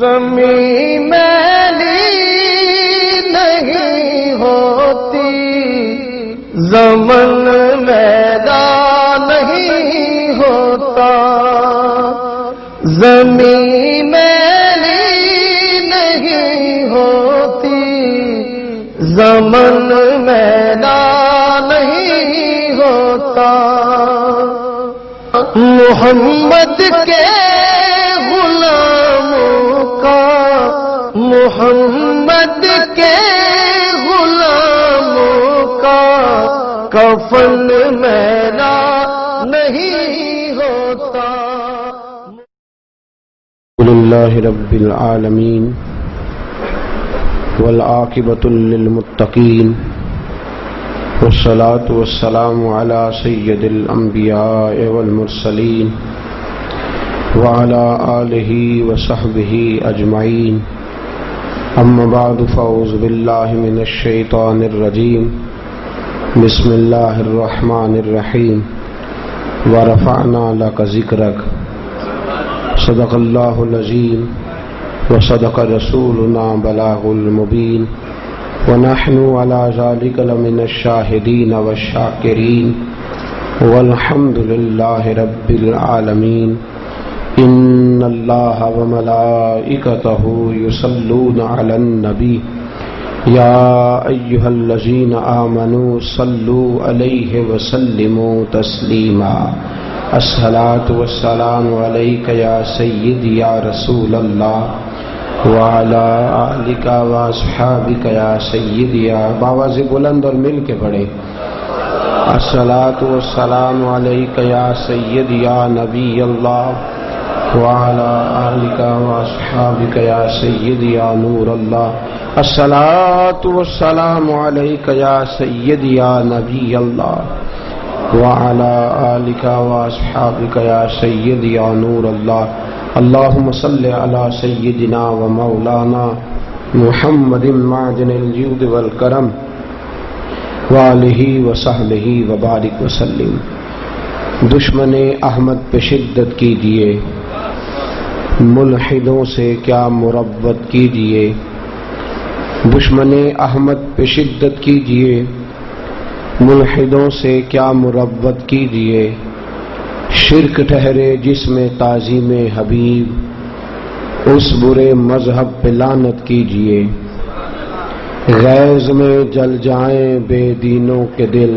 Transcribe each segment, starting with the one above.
زمین میلی نہیں ہوتی، زمن میدان نہیں ہوتا، زمین میلی نہیں ہوتی، زمن میدان نہیں ہوتا۔ محمد کے غلاموں کا، محمد کے غلاموں کا کفن میلا نہیں ہوتا۔ للہ رب العالمین والعاقبۃ للمتقین والصلاة والسلام علی سید الانبیاء والمرسلین وعلی آلہ وصحبہ اجمعین، اما بعد فاعوذ باللہ من الشیطان الرجیم، بسم اللہ الرحمن الرحیم، ورفعنا لک ذکرک، صدق اللہ العظیم وصدق رسولنا بلاغ المبین، ونحن على ذلك لمن الشاهدين والشاكرين، والحمد لله رب العالمين۔ ان الله وملائكته يصلون على النبي يا ايها الذين آمنوا صلوا عليه وسلموا تسليما۔ الصلاة والسلام عليك يا سيدي يا رسول الله وعلى آلك واصحابك يا سيدي۔ باواز بلند اور مل کے پڑھے۔ الصلاة والسلام عليك يا سيدي يا نبي الله وعلى آلك واصحابك يا سيدي يا نور الله۔ الصلاة والسلام عليك يا سيدي يا نبي الله وعلى آلك واصحابك يا سيدي يا نور الله۔ اللهم صل على سيدنا ومولانا محمد معدن الجود والكرم وآلہ وصحبہ وبارک وسلم۔ دشمن احمد پہ شدت کیجیے، ملحدوں سے کیا مربت کیجیے۔ دشمن احمد پہ شدت کیجیے، ملحدوں سے کیا مربت کیجیے۔ شرک ٹھہرے جس میں تعظیم حبیب، اس برے مذہب پہ لعنت کیجیے۔ غیظ میں جل جائیں بے دینوں کے دل،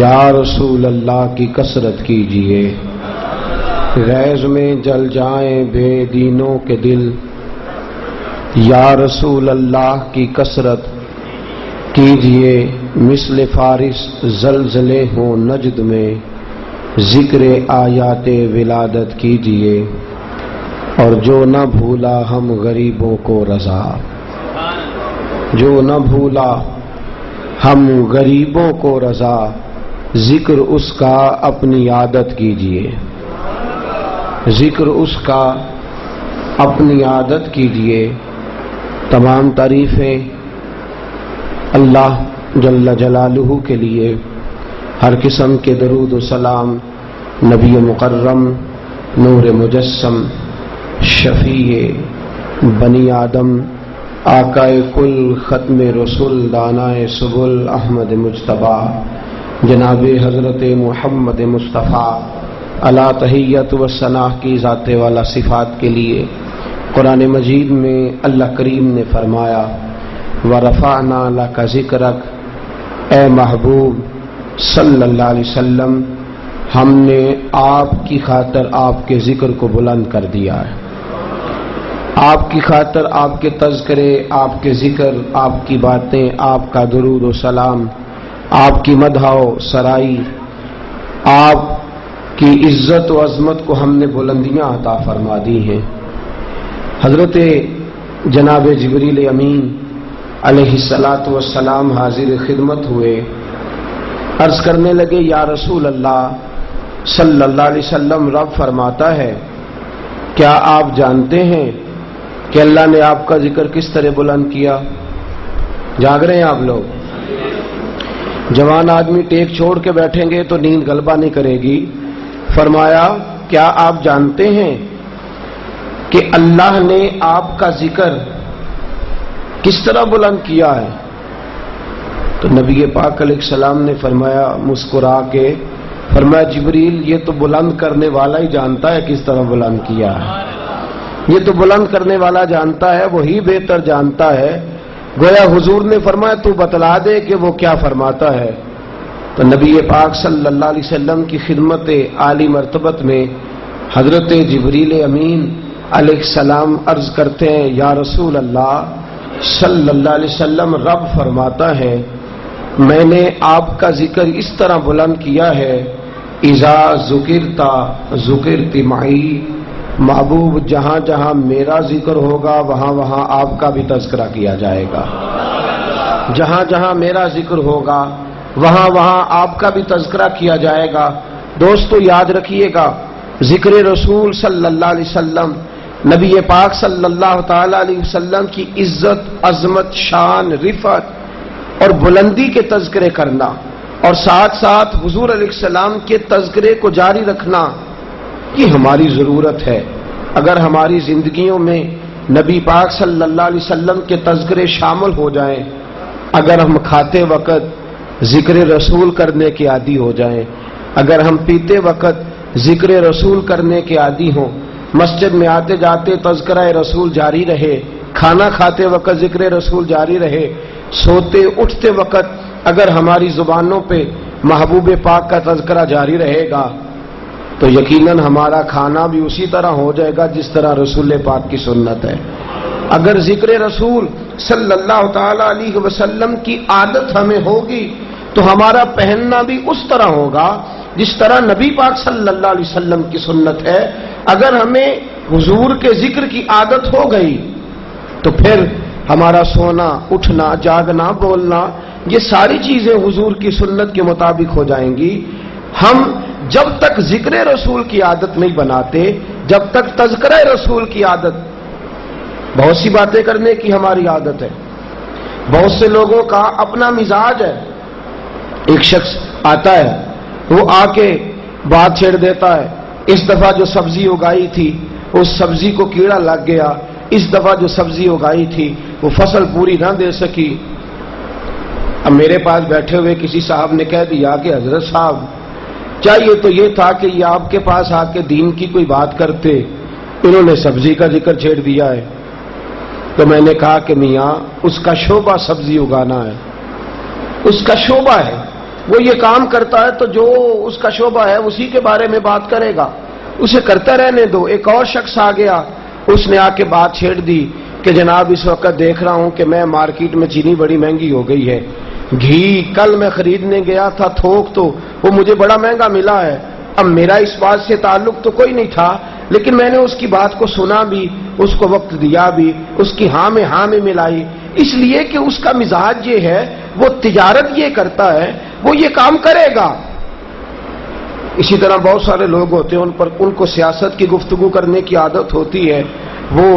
یا رسول اللہ کی کثرت کیجیے۔ غیظ میں جل جائیں بے دینوں کے دل، یا رسول اللہ کی کثرت کیجیے۔ مثل فارس زلزلے ہوں نجد میں، ذکر آیات ولادت کیجیے۔ اور جو نہ بھولا ہم غریبوں کو رضا، جو نہ بھولا ہم غریبوں کو رضا، ذکر اس کا اپنی عادت کیجیے۔ ذکر اس کا اپنی عادت کیجیے۔ تمام تعریفیں اللہ جل جلالہ کے لیے، ہر قسم کے درود و سلام نبی مکرم، نور مجسم، شفیع بنی آدم، آقائے کل، ختم رسول، دانائے سبل، احمد مجتبیٰ، جناب حضرت محمد مصطفیٰ علی تحیت و ثناء کی ذات والا صفات کے لیے۔ قرآن مجید میں اللہ کریم نے فرمایا، وَرَفَعْنَا لَكَ ذِكْرَكَ، اے محبوب صلی اللہ علیہ وسلم، ہم نے آپ کی خاطر آپ کے ذکر کو بلند کر دیا ہے۔ آپ کی خاطر آپ کے تذکرے، آپ کے ذکر، آپ کی باتیں، آپ کا درود و سلام، آپ کی مدح و سرائی، آپ کی عزت و عظمت کو ہم نے بلندیاں عطا فرما دی ہیں۔ حضرت جناب جبریل امین علیہ الصلاۃ والسلام حاضر خدمت ہوئے، عرض کرنے لگے، یا رسول اللہ صلی اللہ علیہ وسلم، رب فرماتا ہے کیا آپ جانتے ہیں کہ اللہ نے آپ کا ذکر کس طرح بلند کیا؟ جاگ رہے ہیں آپ لوگ؟ جوان آدمی ٹیک چھوڑ کے بیٹھیں گے تو نیند غلبہ نہیں کرے گی۔ فرمایا کیا آپ جانتے ہیں کہ اللہ نے آپ کا ذکر کس طرح بلند کیا ہے؟ تو نبی پاک علیہ السلام نے فرمایا مسکرا کے، فرمایا جبریل یہ تو بلند کرنے والا ہی جانتا ہے کس طرح بلند کیا ہے، یہ تو بلند کرنے والا جانتا ہے، وہی بہتر جانتا ہے۔ گویا حضور نے فرمایا تو بتلا دے کہ وہ کیا فرماتا ہے۔ تو نبی پاک صلی اللہ علیہ وسلم کی خدمت عالی مرتبت میں حضرت جبریل امین علیہ السلام عرض کرتے ہیں یا رسول اللہ صلی اللہ علیہ وسلم، رب فرماتا ہے میں نے آپ کا ذکر اس طرح بلند کیا ہے، اذا ذکرتا ذکرت معی، محبوب جہاں جہاں میرا ذکر ہوگا وہاں وہاں آپ کا بھی تذکرہ کیا جائے گا، جہاں جہاں میرا ذکر ہوگا وہاں وہاں آپ کا بھی تذکرہ کیا جائے گا۔ دوستو یاد رکھیے گا، ذکر رسول صلی اللہ علیہ وسلم، نبی پاک صلی اللہ تعالی علیہ وسلم کی عزت، عظمت، شان، رفعت اور بلندی کے تذکرے کرنا اور ساتھ ساتھ حضور علیہ السلام کے تذکرے کو جاری رکھنا، یہ ہماری ضرورت ہے۔ اگر ہماری زندگیوں میں نبی پاک صلی اللہ علیہ وسلم کے تذکرے شامل ہو جائیں، اگر ہم کھاتے وقت ذکر رسول کرنے کے عادی ہو جائیں، اگر ہم پیتے وقت ذکر رسول کرنے کے عادی ہوں، مسجد میں آتے جاتے تذکرہ رسول جاری رہے، کھانا کھاتے وقت ذکر رسول جاری رہے، سوتے اٹھتے وقت اگر ہماری زبانوں پہ محبوب پاک کا تذکرہ جاری رہے گا تو یقیناً ہمارا کھانا بھی اسی طرح ہو جائے گا جس طرح رسول پاک کی سنت ہے۔ اگر ذکر رسول صلی اللہ تعالی علیہ وسلم کی عادت ہمیں ہوگی تو ہمارا پہننا بھی اس طرح ہوگا جس طرح نبی پاک صلی اللہ علیہ وسلم کی سنت ہے۔ اگر ہمیں حضور کے ذکر کی عادت ہو گئی تو پھر ہمارا سونا، اٹھنا، جاگنا، بولنا، یہ ساری چیزیں حضور کی سنت کے مطابق ہو جائیں گی۔ ہم جب تک ذکر رسول کی عادت نہیں بناتے، جب تک تذکرہ رسول کی عادت، بہت سی باتیں کرنے کی ہماری عادت ہے، بہت سے لوگوں کا اپنا مزاج ہے۔ ایک شخص آتا ہے، وہ آ کے بات چھیڑ دیتا ہے، اس دفعہ جو سبزی اگائی تھی اس سبزی کو کیڑا لگ گیا، اس دفعہ جو سبزی اگائی تھی وہ فصل پوری نہ دے سکی۔ اب میرے پاس بیٹھے ہوئے کسی صاحب نے کہہ دیا کہ حضرت صاحب چاہیے تو یہ تھا کہ یہ آپ کے پاس آ کے دین کی کوئی بات کرتے، انہوں نے سبزی کا ذکر چھیڑ دیا ہے۔ تو میں نے کہا کہ میاں اس کا شعبہ سبزی اگانا ہے، اس کا شعبہ ہے، وہ یہ کام کرتا ہے تو جو اس کا شعبہ ہے اسی کے بارے میں بات کرے گا، اسے کرتا رہنے دو۔ ایک اور شخص آ گیا، اس نے آ کے بات چھیڑ دی کہ جناب اس وقت دیکھ رہا ہوں کہ میں مارکیٹ میں چینی بڑی مہنگی ہو گئی ہے، گھی کل میں خریدنے گیا تھا تھوک تو وہ مجھے بڑا مہنگا ملا ہے۔ اب میرا اس بات سے تعلق تو کوئی نہیں تھا، لیکن میں نے اس کی بات کو سنا بھی، اس کو وقت دیا بھی، اس کی ہاں میں ملائی، اس لیے کہ اس کا مزاج یہ ہے، وہ تجارت یہ کرتا ہے، وہ یہ کام کرے گا۔ اسی طرح بہت سارے لوگ ہوتے ہیں، ان کو سیاست کی گفتگو کرنے کی عادت ہوتی ہے، وہ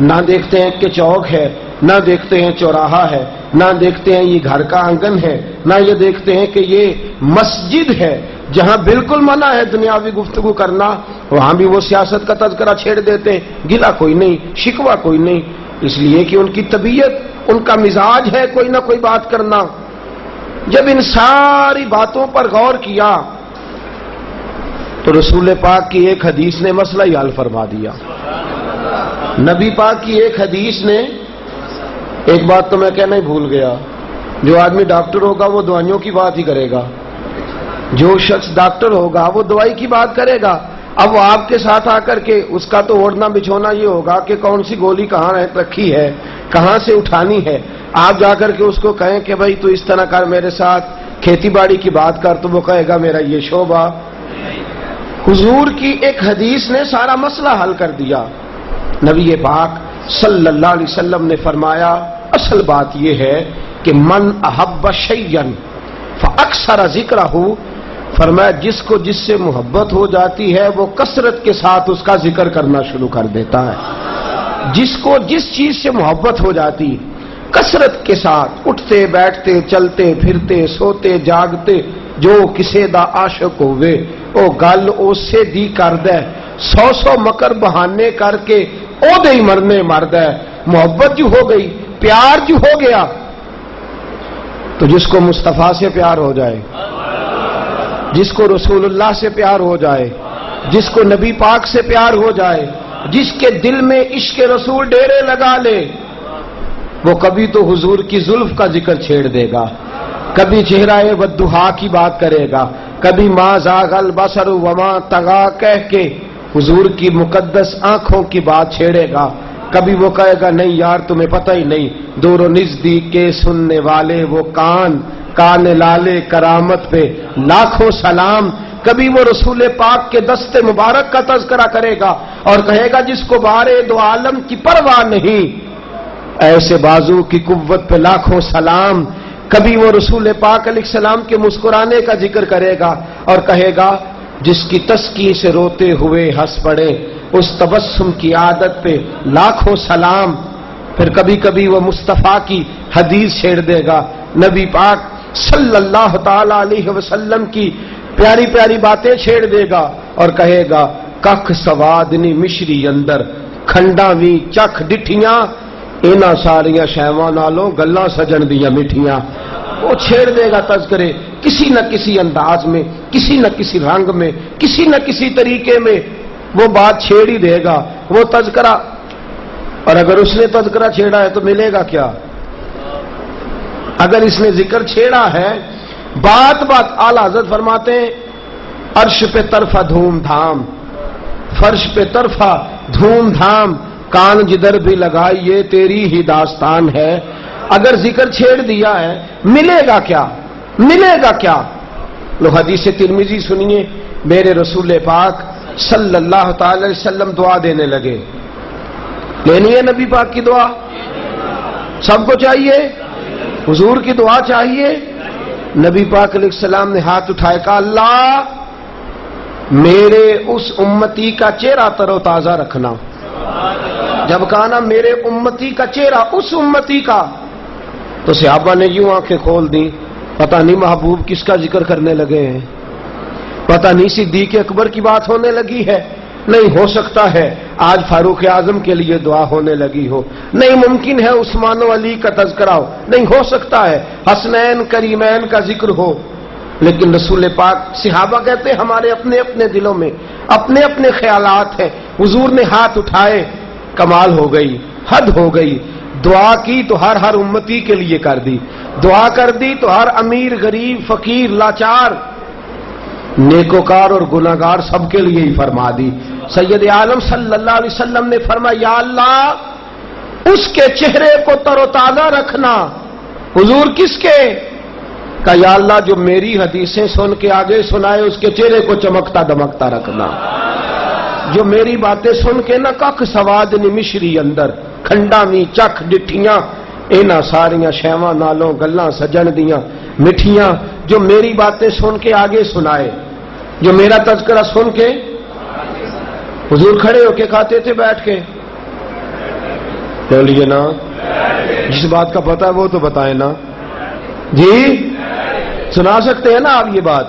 نہ دیکھتے ہیں کہ چوک ہے، نہ دیکھتے ہیں چوراہا ہے، نہ دیکھتے ہیں یہ گھر کا آنگن ہے، نہ یہ دیکھتے ہیں کہ یہ مسجد ہے جہاں بالکل منع ہے دنیاوی گفتگو کرنا، وہاں بھی وہ سیاست کا تذکرہ چھیڑ دیتے ہیں۔ گلہ کوئی نہیں، شکوہ کوئی نہیں، اس لیے کہ ان کی طبیعت، ان کا مزاج ہے کوئی نہ کوئی بات کرنا۔ جب ان ساری باتوں پر غور کیا تو رسول پاک کی ایک حدیث نے مسئلہ ہی حل فرما دیا۔ نبی پاک کی ایک حدیث نے، ایک بات تو میں کہنا ہی بھول گیا، جو آدمی ڈاکٹر ہوگا وہ دوائیوں کی بات ہی کرے گا، جو شخص ڈاکٹر ہوگا وہ دوائی کی بات کرے گا۔ اب وہ آپ کے ساتھ آ کر کے اس کا تو اوڑھنا بچھونا یہ ہوگا کہ کون سی گولی کہاں رکھی ہے، کہاں سے اٹھانی ہے۔ آپ جا کر کے اس کو کہیں کہ بھائی تو اس طرح کر، میرے ساتھ کھیتی باڑی کی بات کر، تو وہ کہے گا میرا یہ شعبہ۔ حضور کی ایک حدیث نے سارا مسئلہ حل کر دیا۔ نبی پاک صلی اللہ علیہ وسلم نے فرمایا اصل بات یہ ہے کہ من احب شیئا فاکثر ذکرہ، فرمایا جس کو جس سے محبت ہو جاتی ہے وہ کثرت کے ساتھ اس کا ذکر کرنا شروع کر دیتا ہے۔ جس کو جس چیز سے محبت ہو جاتی، کثرت کے ساتھ اٹھتے بیٹھتے چلتے پھرتے سوتے جاگتے، جو کسے دا عاشق ہوئے او گل اس سے دی کر دے، 100 مکر بہانے کر کے عہدے ہی مرنے مرد ہے. محبت جو ہو گئی، پیار جو ہو گیا، تو جس کو مصطفیٰ سے پیار ہو جائے، جس کو رسول اللہ سے پیار ہو جائے، جس کو نبی پاک سے پیار ہو جائے، جس کے دل میں عشق رسول ڈیرے لگا لے، وہ کبھی تو حضور کی زلف کا ذکر چھیڑ دے گا، کبھی چہرہ والضحیٰ کی بات کرے گا، کبھی ما زاغ البصر وما طغیٰ کہہ کے حضور کی مقدس آنکھوں کی بات چھیڑے گا، کبھی وہ کہے گا نہیں یار تمہیں پتہ ہی نہیں، دور و نزدیک کے سننے والے وہ کان لالے کرامت پہ لاکھوں سلام. کبھی وہ رسول پاک کے دست مبارک کا تذکرہ کرے گا اور کہے گا جس کو بارے دو عالم کی پرواہ نہیں، ایسے بازو کی قوت پہ لاکھوں سلام. کبھی وہ رسول پاک علیہ السلام کے مسکرانے کا ذکر کرے گا اور کہے گا جس کی تسکی سے روتے ہوئے ہنس پڑے اس تبسم کی عادت پہ لاکھوں سلام. پھر کبھی کبھی وہ مصطفیٰ کی حدیث چھیڑ دے گا، نبی پاک صلی اللہ تعالی علیہ وسلم کی پیاری پیاری باتیں چھیڑ دے گا اور کہے گا ککھ سوادنی مشری اندر کھنڈا وی چکھ ڈٹھیاں اینا ساریاں شیواں نالوں گلاں سجن دیاں مٹھیاں. وہ چھیڑ دے گا تذکرے کسی نہ کسی انداز میں، کسی نہ کسی رنگ میں، کسی نہ کسی طریقے میں وہ بات چھیڑ ہی دے گا، وہ تذکرہ. اور اگر اس نے تذکرہ چھیڑا ہے تو ملے گا کیا؟ اگر اس نے ذکر چھیڑا ہے، بات اعلی حضرت فرماتے ہیں عرش پہ طرفہ دھوم دھام، فرش پہ طرفہ دھوم دھام، کان جدھر بھی لگائیے تیری ہی داستان ہے. اگر ذکر چھیڑ دیا ہے ملے گا کیا؟ ملے گا کیا؟ لو حدیث ترمذی سنیے، میرے رسول پاک صلی اللہ تعالی علیہ وسلم دعا دینے لگے. لینی ہے نبی پاک کی دعا؟ سب کو چاہیے؟ حضور کی دعا چاہیے؟ نبی پاک علیہ السلام نے ہاتھ اٹھائے کہا اللہ میرے اس امتی کا چہرہ تر و تازہ رکھنا. جب کہا نا میرے امتی کا چہرہ، اس امتی کا، تو صحابہ نے یوں آنکھیں کھول دی، پتہ نہیں محبوب کس کا ذکر کرنے لگے ہیں، پتہ نہیں صدیق اکبر کی بات ہونے لگی ہے، نہیں ہو سکتا ہے آج فاروق اعظم کے لیے دعا ہونے لگی ہو، نہیں ممکن ہے عثمان و علی کا تذکرہ ہو، نہیں ہو سکتا ہے حسنین کریمین کا ذکر ہو. لیکن رسول پاک، صحابہ کہتے ہیں ہمارے اپنے اپنے دلوں میں اپنے اپنے خیالات ہیں. حضور نے ہاتھ اٹھائے، کمال ہو گئی، حد ہو گئی. دعا کی تو ہر امتی کے لیے کر دی، دعا کر دی تو ہر امیر غریب فقیر لاچار نیکوکار اور گناہگار سب کے لیے ہی فرما دی. سید عالم صلی اللہ علیہ وسلم نے فرمایا یا اللہ اس کے چہرے کو تر و تازہ رکھنا. حضور کس کے؟ کہ یا اللہ جو میری حدیثیں سن کے آگے سنائے اس کے چہرے کو چمکتا دمکتا رکھنا، جو میری باتیں سن کے نہ ککھ سوادنی مشری اندر کھنڈا می چکھ ڈٹھیاں اینا ساریاں شیواں نالوں گلاں سجن دیاں مٹھیاں، جو میری باتیں سن کے آگے سنائے، جو میرا تذکرہ سن کے. حضور کھڑے ہو کے کھاتے تھے بیٹھ کے؟ بولیے نا، جس بات کا پتہ ہے وہ تو بتائیں نا جی. سنا سکتے ہیں نا آپ یہ بات؟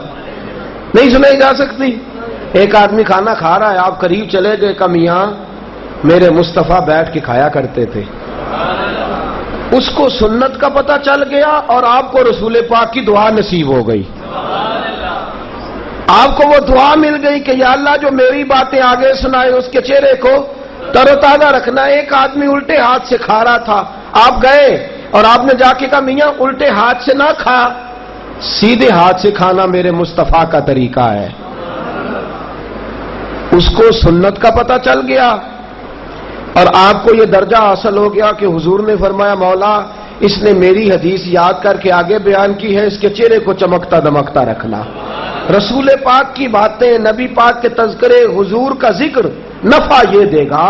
نہیں سنائی جا سکتی. ایک آدمی کھانا کھا رہا ہے، آپ قریب چلے گئے کہ میاں میرے مصطفیٰ بیٹھ کے کھایا کرتے تھے. اس کو سنت کا پتہ چل گیا اور آپ کو رسول پاک کی دعا نصیب ہو گئی. آپ کو وہ دعا مل گئی کہ یا اللہ جو میری باتیں آگے سنائے اس کے چہرے کو تر و تازہ رکھنا. ایک آدمی الٹے ہاتھ سے کھا رہا تھا، آپ گئے اور آپ نے جا کے کہا میاں الٹے ہاتھ سے نہ کھا، سیدھے ہاتھ سے کھانا میرے مصطفیٰ کا طریقہ ہے. اس کو سنت کا پتہ چل گیا اور آپ کو یہ درجہ حاصل ہو گیا کہ حضور نے فرمایا مولا اس نے میری حدیث یاد کر کے آگے بیان کی ہے، اس کے چہرے کو چمکتا دمکتا رکھنا. رسول پاک کی باتیں، نبی پاک کے تذکرے، حضور کا ذکر نفع یہ دے گا،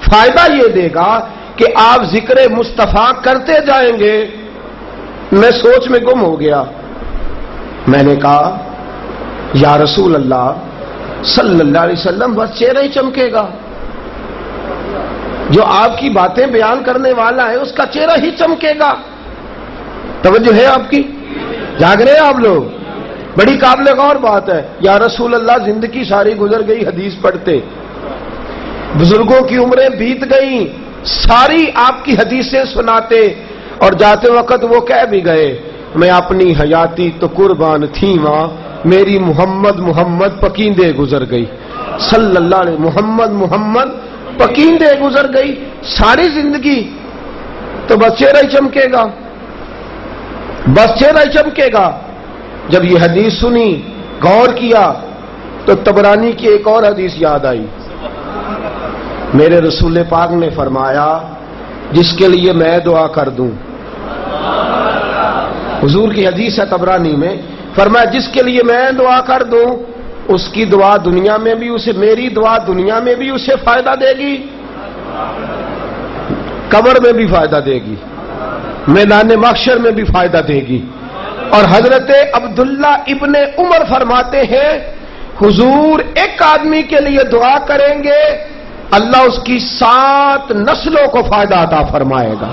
فائدہ یہ دے گا کہ آپ ذکر مصطفیٰ کرتے جائیں گے. میں سوچ میں گم ہو گیا. میں نے کہا یا رسول اللہ صلی اللہ علیہ وسلم بس چہرہ ہی چمکے گا، جو آپ کی باتیں بیان کرنے والا ہے اس کا چہرہ ہی چمکے گا. توجہ ہے آپ کی؟ جاگ رہے ہیں آپ لوگ؟ بڑی قابل غور بات ہے. یا رسول اللہ زندگی ساری گزر گئی حدیث پڑھتے، بزرگوں کی عمریں بیت گئیں، ساری آپ کی حدیثیں سناتے، اور جاتے وقت وہ کہہ بھی گئے میں اپنی حیاتی تو قربان تھی ماں، میری محمد محمد پکیندے گزر گئی، صلی اللہ علیہ محمد محمد پکیندے گزر گئی، ساری زندگی تو بس چہرہ ہی چمکے گا، بس چہرہ ہی چمکے گا۔ جب یہ حدیث سنی، غور کیا، تو طبرانی کی ایک اور حدیث یاد آئی۔ میرے رسول پاک نے فرمایا جس کے لیے میں دعا کر دوں، حضور کی حدیث ہے طبرانی میں، فرمایا جس کے لیے میں دعا کر دوں اس کی دعا دنیا میں بھی اسے، میری دعا دنیا میں بھی اسے فائدہ دے گی، قبر میں بھی فائدہ دے گی، میدان محشر میں بھی فائدہ دے گی۔ اور حضرت عبداللہ ابن عمر فرماتے ہیں حضور ایک آدمی کے لیے دعا کریں گے اللہ اس کی 7 نسلوں کو فائدہ عطا فرمائے گا،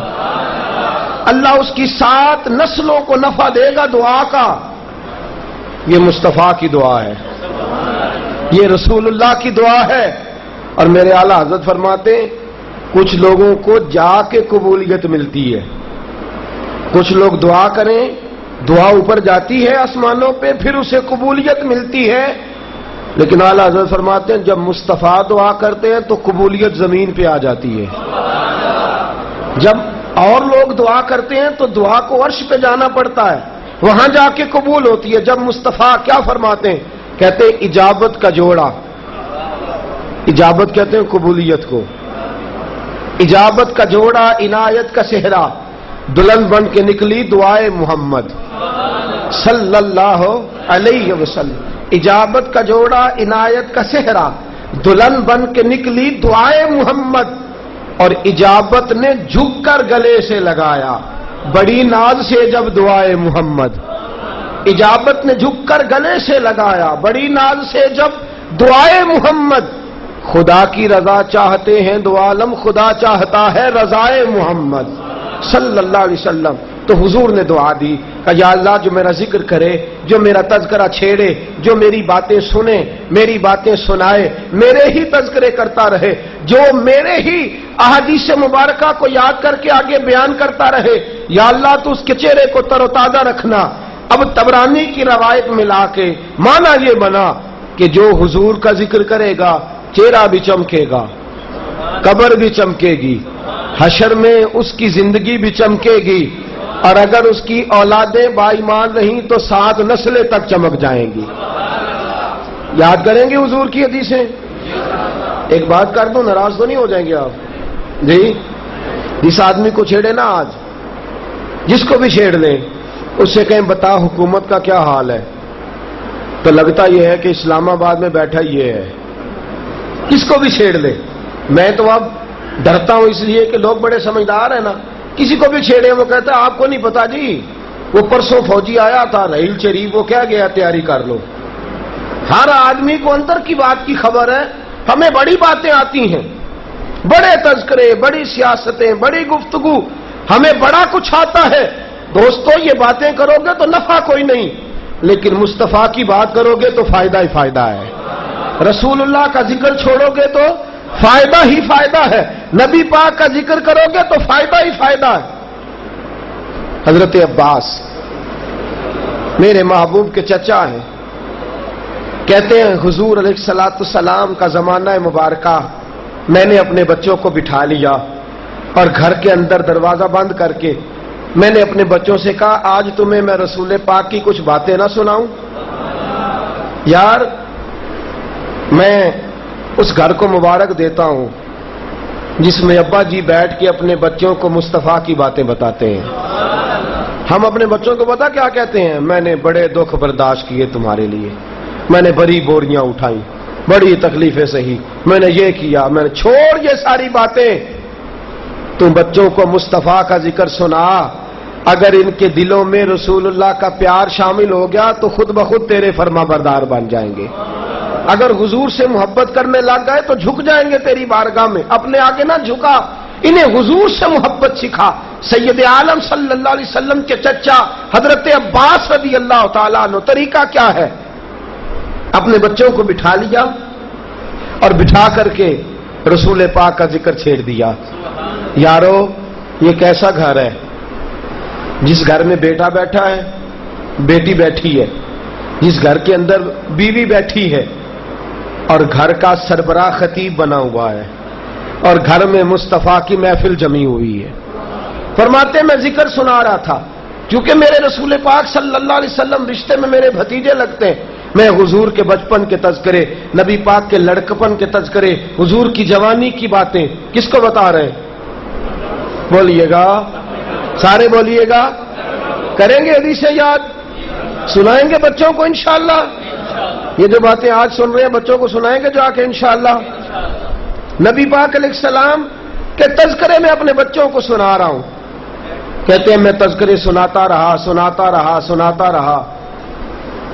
اللہ اس کی 7 نسلوں کو نفع دے گا دعا کا۔ یہ مصطفیٰ کی دعا ہے، یہ رسول اللہ کی دعا ہے۔ اور میرے اعلیٰ حضرت فرماتے ہیں کچھ لوگوں کو جا کے قبولیت ملتی ہے، کچھ لوگ دعا کریں، دعا اوپر جاتی ہے آسمانوں پہ، پھر اسے قبولیت ملتی ہے، لیکن اعلیٰ حضرت فرماتے ہیں جب مصطفیٰ دعا کرتے ہیں تو قبولیت زمین پہ آ جاتی ہے، جب اور لوگ دعا کرتے ہیں تو دعا کو عرش پہ جانا پڑتا ہے، وہاں جا کے قبول ہوتی ہے۔ جب مصطفیٰ کیا فرماتے ہیں، کہتے ہیں اجابت کا جوڑا، اجابت کہتے ہیں قبولیت کو، اجابت کا جوڑا عنایت کا صحرا، دلہن بن کے نکلی دعائے محمد صلی اللہ علیہ وسلم، اجابت کا جوڑا عنایت کا صحرا، دلہن بن کے نکلی دعائے محمد، اور اجابت نے جھک کر گلے سے لگایا بڑی ناز سے جب دعائے محمد، اجابت نے جھک کر گلے سے لگایا بڑی ناز سے جب دعائے محمد، خدا کی رضا چاہتے ہیں دو عالم، خدا چاہتا ہے رضائے محمد صلی اللہ علیہ وسلم۔ تو حضور نے دعا دی کہ یا اللہ جو میرا ذکر کرے، جو میرا تذکرہ چھیڑے، جو میری باتیں سنے، میری باتیں سنائے، میرے ہی تذکرے کرتا رہے، جو میرے ہی احادیث مبارکہ کو یاد کر کے آگے بیان کرتا رہے، یا اللہ تو اس کے چہرے کو تر و تازہ رکھنا۔ اب طبرانی کی روایت ملا کے معنی یہ بنا کہ جو حضور کا ذکر کرے گا چہرہ بھی چمکے گا، قبر بھی چمکے گی، حشر میں اس کی زندگی بھی چمکے گی، اور اگر اس کی اولادیں با ایمان رہیں تو 7 نسلیں تک چمک جائیں گی۔ یاد کریں گے حضور کی حدیثیں؟ ایک بات کر دوں، ناراض تو نہیں ہو جائیں گے آپ؟ جی، جس آدمی کو چھیڑے نا آج، جس کو بھی چھیڑ لیں، اس سے کہیں بتا حکومت کا کیا حال ہے، تو لگتا یہ ہے کہ اسلام آباد میں بیٹھا یہ ہے۔ کس کو بھی چھیڑ لے، میں تو اب ڈرتا ہوں اس لیے کہ لوگ بڑے سمجھدار ہیں نا، کسی کو بھی چھیڑے وہ کہتا ہے آپ کو نہیں پتا جی وہ پرسوں فوجی آیا تھا رحیل شریف، وہ کیا گیا تیاری کر لو۔ ہر آدمی کو اندر کی بات کی خبر ہے، ہمیں بڑی باتیں آتی ہیں، بڑے تذکرے، بڑی سیاستیں، بڑی گفتگو، ہمیں بڑا کچھ آتا ہے۔ دوستو یہ باتیں کرو گے تو نفع کوئی نہیں، لیکن مصطفیٰ کی بات کرو گے تو فائدہ ہی فائدہ ہے، رسول اللہ کا ذکر چھوڑو گے تو فائدہ ہی فائدہ ہے، نبی پاک کا ذکر کرو گے تو فائدہ ہی فائدہ ہے۔ حضرت عباس میرے محبوب کے چچا ہیں، کہتے ہیں حضور علیہ الصلوۃ والسلام کا زمانہ مبارکہ میں نے اپنے بچوں کو بٹھا لیا اور گھر کے اندر دروازہ بند کر کے میں نے اپنے بچوں سے کہا آج تمہیں میں رسول پاک کی کچھ باتیں نہ سناؤں؟ یار میں اس گھر کو مبارک دیتا ہوں جس میں ابا جی بیٹھ کے اپنے بچوں کو مصطفیٰ کی باتیں بتاتے ہیں۔ ہم اپنے بچوں کو پتا کیا کہتے ہیں؟ میں نے بڑے دکھ برداشت کیے تمہارے لیے، میں نے بڑی بوریاں اٹھائیں، بڑی تکلیفیں سہی، میں نے یہ کیا، میں نے چھوڑ یہ ساری باتیں، تم بچوں کو مصطفیٰ کا ذکر سنا، اگر ان کے دلوں میں رسول اللہ کا پیار شامل ہو گیا تو خود بخود تیرے فرما بردار بن جائیں گے، اگر حضور سے محبت کرنے لگ گئے تو جھک جائیں گے تیری بارگاہ میں۔ اپنے آگے نہ جھکا، انہیں حضور سے محبت سکھا۔ سید عالم صلی اللہ علیہ وسلم کے چچا حضرت عباس رضی اللہ تعالیٰ عنہ طریقہ کیا ہے؟ اپنے بچوں کو بٹھا لیا اور بٹھا کر کے رسول پاک کا ذکر چھیڑ دیا۔ یارو یہ کیسا گھر ہے جس گھر میں بیٹا بیٹھا ہے، بیٹی بیٹھی ہے، جس گھر کے اندر بیوی بیٹھی ہے، اور گھر کا سربراہ خطیب بنا ہوا ہے، اور گھر میں مصطفیٰ کی محفل جمی ہوئی ہے۔ فرماتے میں ذکر سنا رہا تھا، کیونکہ میرے رسول پاک صلی اللہ علیہ وسلم رشتے میں میرے بھتیجے لگتے ہیں، میں حضور کے بچپن کے تذکرے، نبی پاک کے لڑکپن کے تذکرے، حضور کی جوانی کی باتیں کس کو بتا رہے ہیں؟ بولیے گا، سارے بولیے گا، کریں گے حدیثیں یاد، سنائیں گے بچوں کو انشاءاللہ۔ یہ جو باتیں آج سن رہے ہیں بچوں کو سنائیں گے جا کے انشاءاللہ۔ نبی پاک علیہ السلام کے تذکرے میں اپنے بچوں کو سنا رہا ہوں۔ کہتے ہیں میں تذکرے سناتا رہا،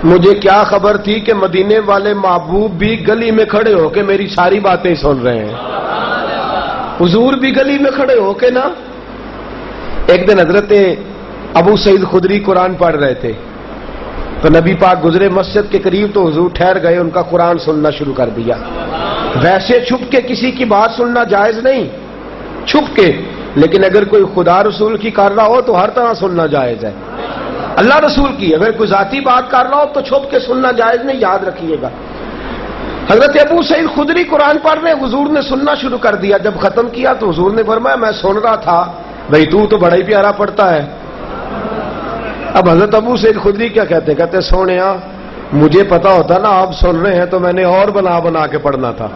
مجھے کیا خبر تھی کہ مدینے والے محبوب بھی گلی میں کھڑے ہو کے میری ساری باتیں سن رہے ہیں، حضور بھی گلی میں کھڑے ہو کے نا۔ ایک دن حضرت ابو سعید خدری قرآن پڑھ رہے تھے، تو نبی پاک گزرے مسجد کے قریب تو حضور ٹھہر گئے، ان کا قرآن سننا شروع کر دیا۔ ویسے چھپ کے کسی کی بات سننا جائز نہیں، چھپ کے، لیکن اگر کوئی خدا رسول کی کر رہا ہو تو ہر طرح سننا جائز ہے۔ اللہ رسول کی اگر کوئی ذاتی بات کر رہا ہو تو چھپ کے سننا جائز نہیں، یاد رکھیے گا۔ حضرت ابو سعید خدری قرآن پڑھ رہے، حضور نے سننا شروع کر دیا۔ جب ختم کیا تو حضور نے فرمایا میں سن رہا تھا، بھائی تو بڑا ہی پیارا پڑھتا ہے۔ اب حضرت ابو سعید خدری کیا کہتے سونیا مجھے پتا ہوتا نا آپ سن رہے ہیں تو میں نے اور بنا کے پڑھنا تھا،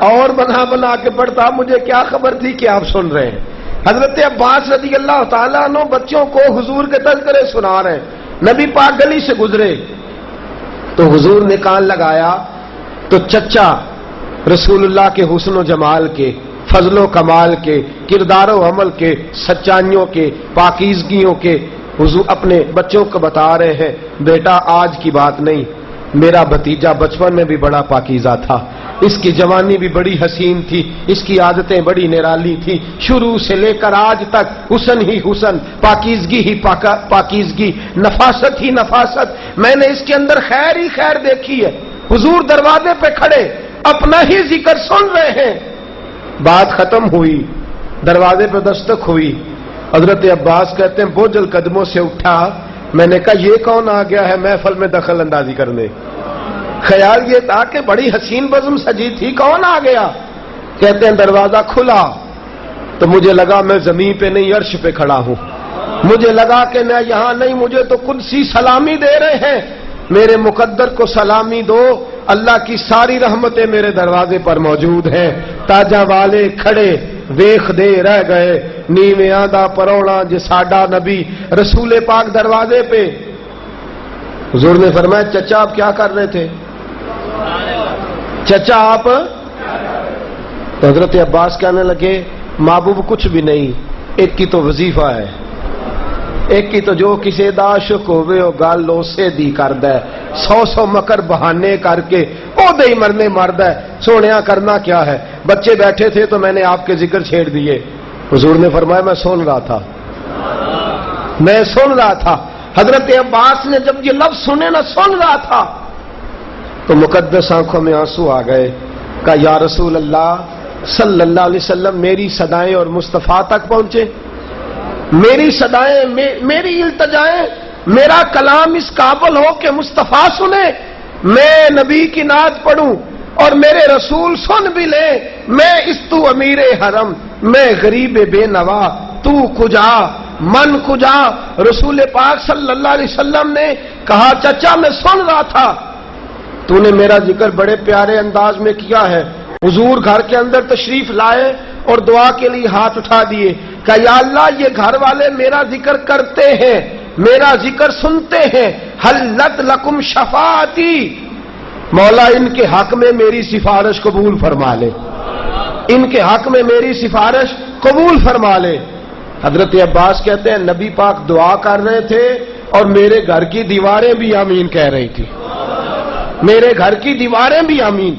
اور بنا کے پڑھتا، مجھے کیا خبر تھی کہ آپ سن رہے ہیں۔ حضرت عباس رضی اللہ تعالیٰ عنہ بچوں کو حضور کے تذکرے سنا رہے ہیں۔ نبی پاک گلی سے گزرے تو حضور نے کان لگایا تو چچا رسول اللہ کے حسن و جمال کے، فضل و کمال کے، کردار و عمل کے، سچائیوں کے، پاکیزگیوں کے حضور اپنے بچوں کو بتا رہے ہیں، بیٹا آج کی بات نہیں، میرا بھتیجا بچپن میں بھی بڑا پاکیزہ تھا، اس کی جوانی بھی بڑی حسین تھی، اس کی عادتیں بڑی نرالی تھی، شروع سے لے کر آج تک حسن ہی حسن، پاکیزگی ہی پاکیزگی، نفاست ہی نفاست، میں نے اس کے اندر خیر ہی خیر دیکھی ہے۔ حضور دروازے پہ کھڑے اپنا ہی ذکر سن رہے ہیں۔ بات ختم ہوئی، دروازے پہ دستک ہوئی، حضرت عباس کہتے ہیں بوجھل قدموں سے اٹھا، میں نے کہا یہ کون آ گیا ہے محفل میں دخل اندازی کرنے؟ خیال یہ تھا کہ بڑی حسین بزم سجی تھی، کون آ گیا؟ کہتے ہیں دروازہ کھلا تو مجھے لگا میں زمین پہ نہیں عرش پہ کھڑا ہوں، مجھے لگا کہ میں یہاں نہیں، مجھے تو قدسی سلامی دے رہے ہیں، میرے مقدر کو سلامی دو، اللہ کی ساری رحمتیں میرے دروازے پر موجود ہیں۔ تاجاں والے کھڑے ویخ دے رہ گئے، نیویاں دا پرونا جے ساڈا نبی رسول پاک دروازے پہ۔ حضور نے فرمایا چچا آپ کیا کر رہے تھے؟ چچا آپ؟ تو حضرت عباس کہنے لگے محبوب کچھ بھی نہیں، ایک کی تو وظیفہ ہے، ایک کی تو جو کسی دا عاشق ہوئے او گل اسے دی کردا ہے، 100 مکر بہانے کر کے او دے ہی مرنے مرد ہے، سونیا کرنا کیا ہے؟ بچے بیٹھے تھے تو میں نے آپ کے ذکر چھیڑ دیے۔ حضور نے فرمایا میں سن رہا تھا۔ حضرت عباس نے جب یہ لفظ سنے نہ سن رہا تھا تو مقدس آنکھوں میں آنسو آ گئے، کہا یا رسول اللہ صلی اللہ علیہ وسلم میری صدائیں اور مصطفیٰ تک پہنچے، میری صدائیں، میری التجائیں، میرا کلام اس قابل ہو کہ مصطفیٰ سنے، میں نبی کی نعت پڑھوں اور میرے رسول سن بھی لے، میں اس تو امیر حرم، میں غریب بے نوا، تو کجا من کجا۔ رسول پاک صلی اللہ علیہ وسلم نے کہا چچا میں سن رہا تھا، تو نے میرا ذکر بڑے پیارے انداز میں کیا ہے۔ حضور گھر کے اندر تشریف لائے اور دعا کے لیے ہاتھ اٹھا دیے، کہ یا اللہ یہ گھر والے میرا ذکر کرتے ہیں، میرا ذکر سنتے ہیں، حلت لکم شفاعتی، مولا ان کے حق میں میری سفارش قبول فرما لے، ان کے حق میں میری سفارش قبول فرما لے۔ حضرت عباس کہتے ہیں نبی پاک دعا کر رہے تھے اور میرے گھر کی دیواریں بھی آمین کہہ رہی تھی، میرے گھر کی دیواریں بھی آمین۔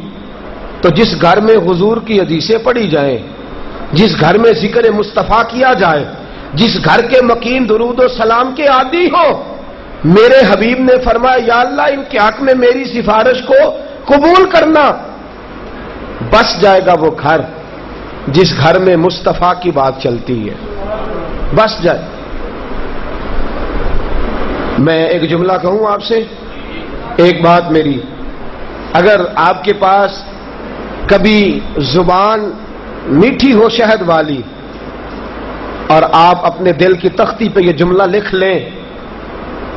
تو جس گھر میں حضور کی حدیثیں پڑھی جائیں، جس گھر میں ذکر مصطفیٰ کیا جائے، جس گھر کے مکین درود و سلام کے عادی ہو، میرے حبیب نے فرمایا یا اللہ ان کے حق میں میری سفارش کو قبول کرنا۔ بس جائے گا وہ گھر جس گھر میں مصطفیٰ کی بات چلتی ہے، بس جائے۔ میں ایک جملہ کہوں آپ سے، ایک بات میری، اگر آپ کے پاس کبھی زبان میٹھی ہو شہد والی اور آپ اپنے دل کی تختی پہ یہ جملہ لکھ لیں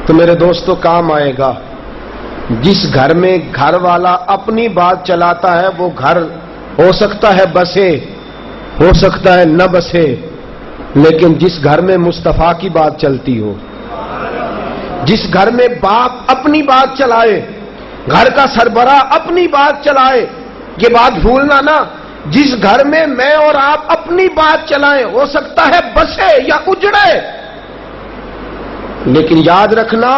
تو میرے دوستوں کام آئے گا۔ جس گھر میں گھر والا اپنی بات چلاتا ہے وہ گھر ہو سکتا ہے بسے، ہو سکتا ہے نہ بسے، لیکن جس گھر میں مصطفیٰ کی بات چلتی ہو، جس گھر میں باپ اپنی بات چلائے، گھر کا سربراہ اپنی بات چلائے، یہ بات بھولنا نا، جس گھر میں میں اور آپ اپنی بات چلائیں ہو سکتا ہے بسے یا اجڑے، لیکن یاد رکھنا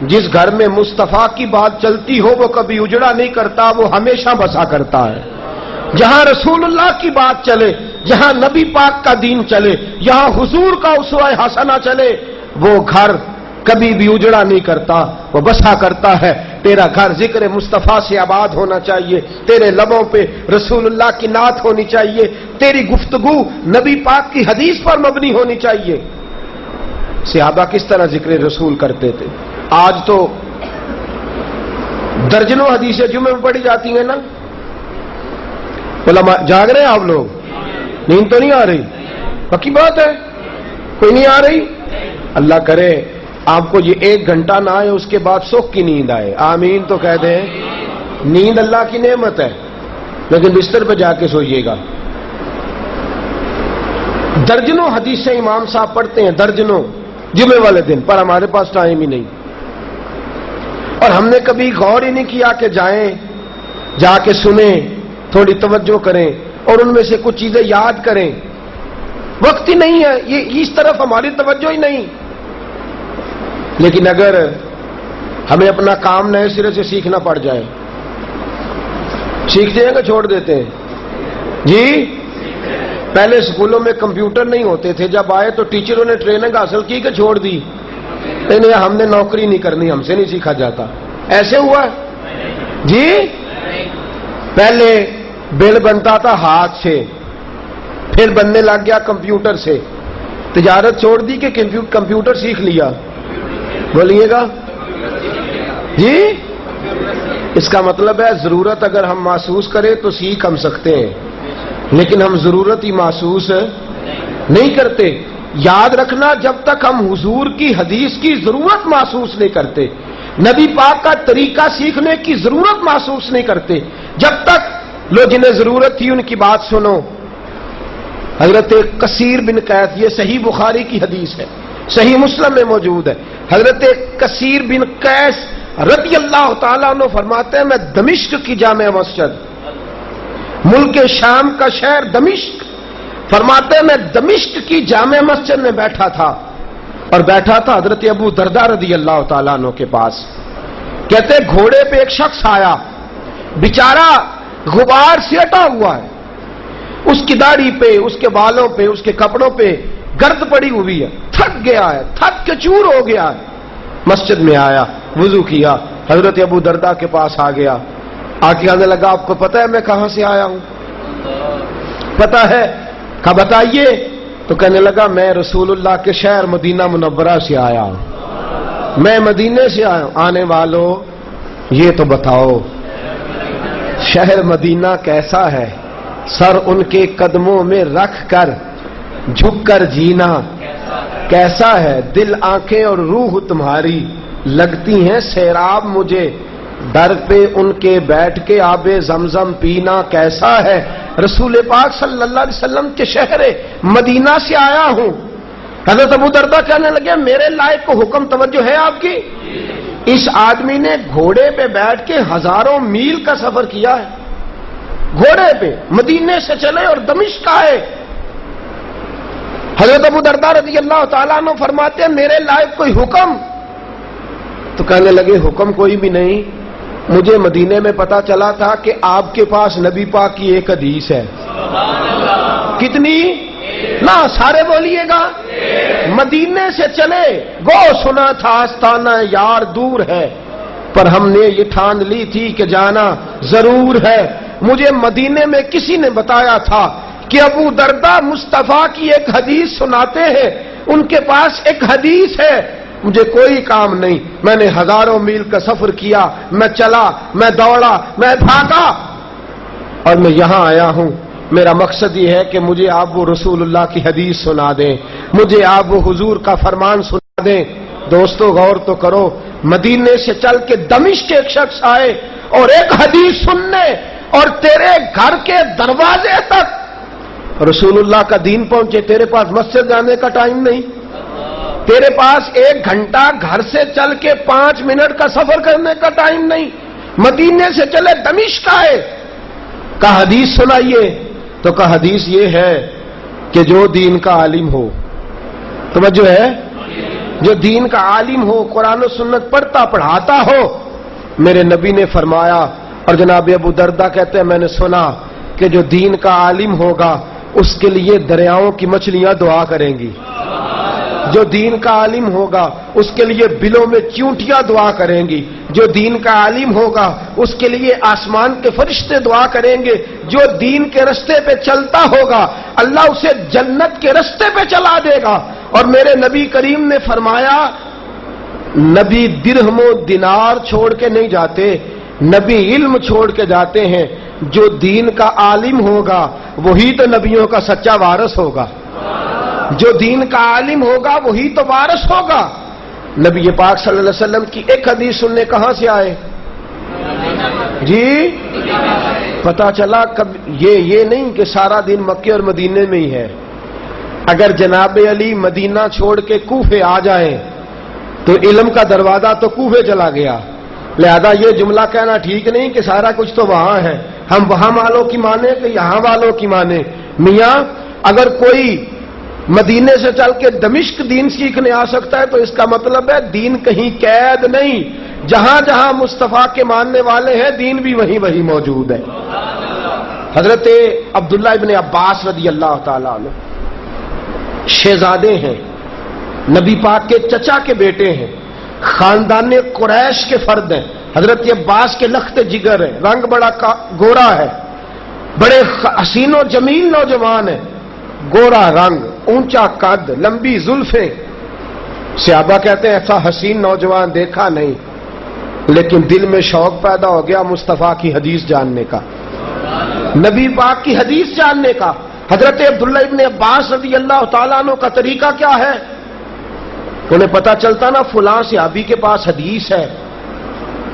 جس گھر میں مصطفیٰ کی بات چلتی ہو وہ کبھی اجڑا نہیں کرتا، وہ ہمیشہ بسا کرتا ہے۔ جہاں رسول اللہ کی بات چلے، جہاں نبی پاک کا دین چلے، یہاں حضور کا اسوہ حسنہ چلے، وہ گھر کبھی بھی اجڑا نہیں کرتا، وہ بسا کرتا ہے۔ تیرا گھر ذکر مصطفیٰ سے آباد ہونا چاہیے، تیرے لبوں پہ رسول اللہ کی نعت ہونی چاہیے، تیری گفتگو نبی پاک کی حدیث پر مبنی ہونی چاہیے۔ صحابہ کس طرح ذکر رسول کرتے تھے؟ آج تو درجنوں حدیثیں جمعے میں پڑھی جاتی ہیں نا، علماء جاگ رہے ہیں آپ لوگ؟ نیند تو نہیں آ رہی؟ پکی بات ہے، کوئی نہیں آ رہی؟ اللہ کرے آپ کو یہ 1 گھنٹہ نہ آئے، اس کے بعد سکھ کی نیند آئے، آمین تو کہہ دیں۔ نیند اللہ کی نعمت ہے، لیکن بستر پہ جا کے سوئیے گا۔ درجنوں حدیثیں امام صاحب پڑھتے ہیں، درجنوں جمعے والے دن، پر ہمارے پاس ٹائم ہی نہیں، اور ہم نے کبھی غور ہی نہیں کیا کہ جائیں، جا کے سنیں، تھوڑی توجہ کریں اور ان میں سے کچھ چیزیں یاد کریں۔ وقت ہی نہیں ہے، یہ اس طرف ہماری توجہ ہی نہیں۔ لیکن اگر ہمیں اپنا کام نئے سرے سے سیکھنا پڑ جائے، سیکھتے ہیں کہ چھوڑ دیتے ہیں؟ جی، پہلے اسکولوں میں کمپیوٹر نہیں ہوتے تھے، جب آئے تو ٹیچروں نے ٹریننگ حاصل کی کہ چھوڑ دی؟ نہیں، ہم نے نوکری نہیں کرنی، ہم سے نہیں سیکھا جاتا، ایسے ہوا جی؟ پہلے بل بنتا تھا ہاتھ سے، پھر بننے لگ گیا کمپیوٹر سے، تجارت چھوڑ دی کہ کمپیوٹر سیکھ لیا؟ بولیے گا جی؟ اس کا مطلب ہے ضرورت اگر ہم محسوس کریں تو سیکھ ہم سکتے ہیں، لیکن ہم ضرورت ہی محسوس نہیں کرتے۔ یاد رکھنا، جب تک ہم حضور کی حدیث کی ضرورت محسوس نہیں کرتے، نبی پاک کا طریقہ سیکھنے کی ضرورت محسوس نہیں کرتے، جب تک لو جنہیں ضرورت تھی ان کی بات سنو۔ حضرت کثیر بن قیس، یہ صحیح بخاری کی حدیث ہے، صحیح مسلم میں موجود ہے، حضرت کثیر بن قیس رضی اللہ تعالیٰ عنہ فرماتے ہیں میں دمشق کی جامع مسجد، ملک شام کا شہر دمشق، فرماتے ہیں میں دمشق کی جامع مسجد میں بیٹھا تھا، اور بیٹھا تھا حضرت ابو درداء رضی اللہ تعالیٰ عنہ کے پاس۔ کہتے گھوڑے پہ ایک شخص آیا، بیچارہ غبار سے اٹا ہوا ہے، اس کی داڑھی پہ، اس کے بالوں پہ، اس کے کپڑوں پہ گرد پڑی ہوئی ہے، تھک گیا ہے، تھک کے چور ہو گیا ہے۔ مسجد میں آیا، وضو کیا، حضرت ابو درداء کے پاس آ گیا، آ کے آنے لگا آپ کو پتہ ہے میں کہاں سے آیا ہوں؟ پتہ ہے؟ کہا بتائیے۔ تو کہنے لگا میں رسول اللہ کے شہر مدینہ منورہ سے آیا ہوں، میں مدینے سے آیا ہوں۔ آنے والوں یہ تو بتاؤ شہر مدینہ کیسا ہے؟ سر ان کے قدموں میں رکھ کر جھک کر جینا کیسا ہے؟ دل، آنکھیں اور روح تمہاری لگتی ہیں سیراب مجھے، در پہ ان کے بیٹھ کے آب زمزم پینا کیسا ہے؟ رسول پاک صلی اللہ علیہ وسلم کے شہر مدینہ سے آیا ہوں۔ حضرت ابو درداء کہنے لگے میرے لائق کو حکم، توجہ ہے آپ کی؟ اس آدمی نے گھوڑے پہ بیٹھ کے ہزاروں میل کا سفر کیا ہے، گھوڑے پہ مدینے سے چلے اور دمشق آئے۔ حضرت ابو درداء رضی اللہ تعالیٰ عنہ فرماتے ہیں میرے لائق کوئی حکم؟ تو کہنے لگے حکم کوئی بھی نہیں، مجھے مدینے میں پتا چلا تھا کہ آپ کے پاس نبی پاک کی ایک حدیث ہے۔ کتنی؟ نہ سارے بولیے گا۔ مدینے سے چلے، گو سنا تھا آستانہ یار دور ہے، پر ہم نے یہ ٹھان لی تھی کہ جانا ضرور ہے۔ مجھے مدینے میں کسی نے بتایا تھا کہ ابو درداء مصطفیٰ کی ایک حدیث سناتے ہیں، ان کے پاس ایک حدیث ہے، مجھے کوئی کام نہیں، میں نے ہزاروں میل کا سفر کیا، میں چلا، میں دوڑا، میں بھاگا اور میں یہاں آیا ہوں، میرا مقصد یہ ہے کہ مجھے آپ وہ رسول اللہ کی حدیث سنا دیں، مجھے آپ وہ حضور کا فرمان سنا دیں۔ دوستو غور تو کرو، مدینے سے چل کے دمشق ایک شخص آئے اور ایک حدیث سننے، اور تیرے گھر کے دروازے تک رسول اللہ کا دین پہنچے، تیرے پاس مسجد جانے کا ٹائم نہیں، تیرے پاس 1 گھنٹہ گھر سے چل کے 5 منٹ کا سفر کرنے کا ٹائم نہیں، مدینے سے چلے دمشق آئے، کہا حدیث سنائیے، تو کہا حدیث یہ ہے کہ جو دین کا عالم ہو، توجہ ہے، جو دین کا عالم ہو، قرآن و سنت پڑھتا پڑھاتا ہو، میرے نبی نے فرمایا، اور جناب ابو درداء کہتے ہیں میں نے سنا کہ جو دین کا عالم ہوگا اس کے لیے دریاؤں کی مچھلیاں دعا کریں گی، جو دین کا عالم ہوگا اس کے لیے بلوں میں چیونٹیاں دعا کریں گی، جو دین کا عالم ہوگا اس کے لیے آسمان کے فرشتے دعا کریں گے، جو دین کے رستے پہ چلتا ہوگا اللہ اسے جنت کے رستے پہ چلا دے گا۔ اور میرے نبی کریم نے فرمایا، نبی درہم و دینار چھوڑ کے نہیں جاتے، نبی علم چھوڑ کے جاتے ہیں، جو دین کا عالم ہوگا وہی تو نبیوں کا سچا وارث ہوگا، جو دین کا عالم ہوگا وہی تو وارث ہوگا۔ نبی پاک صلی اللہ علیہ وسلم کی ایک حدیث سننے کہاں سے آئے جی؟ پتا چلا کب یہ نہیں کہ سارا دن مکے اور مدینے میں ہی ہے، اگر جناب علی مدینہ چھوڑ کے کوفے آ جائیں تو علم کا دروازہ تو کوفے چلا گیا، لہذا یہ جملہ کہنا ٹھیک نہیں کہ سارا کچھ تو وہاں ہے، ہم وہاں والوں کی مانیں کہ یہاں والوں کی مانیں۔ میاں اگر کوئی مدینے سے چل کے دمشق دین سیکھنے آ سکتا ہے تو اس کا مطلب ہے دین کہیں قید نہیں، جہاں جہاں مصطفیٰ کے ماننے والے ہیں دین بھی وہیں وہیں موجود ہے۔ حضرت عبداللہ ابن عباس رضی اللہ تعالیٰ عنہ شہزادے ہیں، نبی پاک کے چچا کے بیٹے ہیں، خاندان قریش کے فرد ہیں، حضرت عباس کے لخت جگر ہیں، رنگ بڑا گورا ہے، بڑے حسین و جمیل نوجوان ہیں، گورا رنگ، اونچا قد، لمبی زلفیں۔ صحابہ کہتے ہیں ایسا حسین نوجوان دیکھا نہیں، لیکن دل میں شوق پیدا ہو گیا مصطفیٰ کی حدیث جاننے کا، نبی پاک کی حدیث جاننے کا۔ حضرت عبداللہ ابن عباس رضی اللہ تعالیٰ عنہ کا طریقہ کیا ہے؟ انہیں پتا چلتا نا فلاں صحابی کے پاس حدیث ہے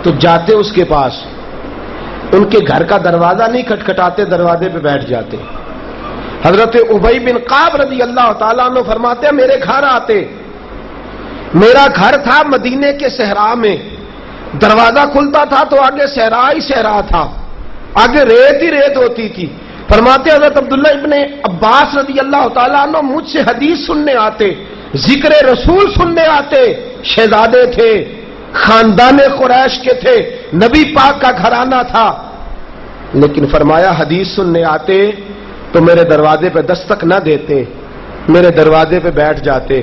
تو جاتے اس کے پاس، ان کے گھر کا دروازہ نہیں کھٹکھٹاتے، دروازے پہ بیٹھ جاتے۔ حضرت ابی بن کعب رضی اللہ تعالیٰ عنہ فرماتے ہیں میرے گھر آتے، میرا گھر تھا مدینے کے صحرا میں، دروازہ کھلتا تھا تو آگے صحرا ہی صحرا تھا، آگے ریت ہی ریت ہوتی تھی۔ فرماتے حضرت عبداللہ ابن عباس رضی اللہ تعالیٰ عنہ مجھ سے حدیث سننے آتے، ذکر رسول سننے آتے، شہزادے تھے، خاندان قریش کے تھے، نبی پاک کا گھرانہ تھا، لیکن فرمایا حدیث سننے آتے تو میرے دروازے پہ دستک نہ دیتے، میرے دروازے پہ بیٹھ جاتے